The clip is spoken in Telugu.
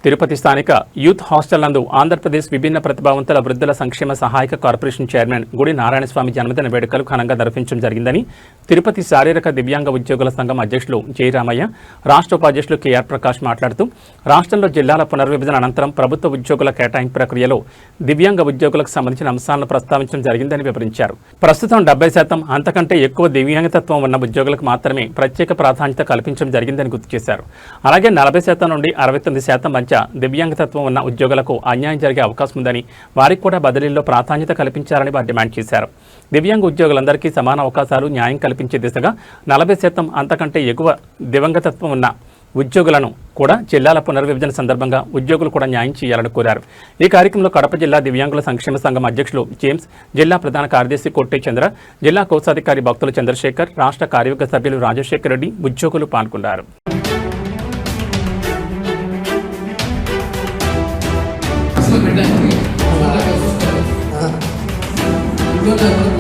తిరుపతి స్థానిక యూత్ హాస్టల్ నందు ఆంధ్రప్రదేశ్ విభిన్న ప్రతిభావంతుల వృద్ధుల సంక్షేమ సహాయక కార్పొరేషన్ చైర్మన్ గుడి నారాయణస్వామి జన్మదిన వేడుకలు ఘనంగా నిర్వహించడం జరిగిందని తిరుపతి శారీరక దివ్యాంగ ఉద్యోగుల సంఘం అధ్యక్షులు జయరామయ్య, రాష్ట్ర ఉపాధ్యక్షులు కెఆర్ ప్రకాష్ మాట్లాడుతూ రాష్ట్రంలో జిల్లాల పునర్విభజన అనంతరం ప్రభుత్వ ఉద్యోగుల కేటాయింపు ప్రక్రియలో దివ్యాంగ ఉద్యోగులకు సంబంధించిన అంశాలను ప్రస్తావించడం జరిగిందని వివరించారు. ప్రస్తుతం 70% అంతకంటే ఎక్కువ దివ్యాంగతత్వం ఉన్న ఉద్యోగులకు మాత్రమే ప్రత్యేక ప్రాధాన్యత కల్పించడం జరిగిందని గుర్తు చేశారు. అలాగే 40% నుండి 69% మధ్య దివ్యాంగతత్వం ఉన్న ఉద్యోగులకు అన్యాయం జరిగే అవకాశం ఉందని, వారికి కూడా బదిలీల్లో ప్రాధాన్యత కల్పించాలని వారు డిమాండ్ చేశారు. దివ్యాంగ ఉద్యోగులందరికీ సమాన అవకాశాలు, న్యాయం కల్పించే దిశగా 40% అంతకంటే ఎక్కువ దివ్యాంగతత్వం ఉన్న ఉద్యోగులను కూడా జిల్లాల పునర్విభజన సందర్భంగా ఉద్యోగులు కూడా న్యాయం చేయాలని కోరారు. ఈ కార్యక్రమంలో కడప జిల్లా దివ్యాంగుల సంక్షేమ సంఘం అధ్యక్షులు జేమ్స్, జిల్లా ప్రధాన కార్యదర్శి కొట్టే చంద్ర, జిల్లా కోశాధికారి భక్తుల చంద్రశేఖర్, రాష్ట్ర కార్యవర్గ సభ్యులు రాజశేఖర్ రెడ్డి ఉద్యోగులు పాల్గొన్నారు. Gracias.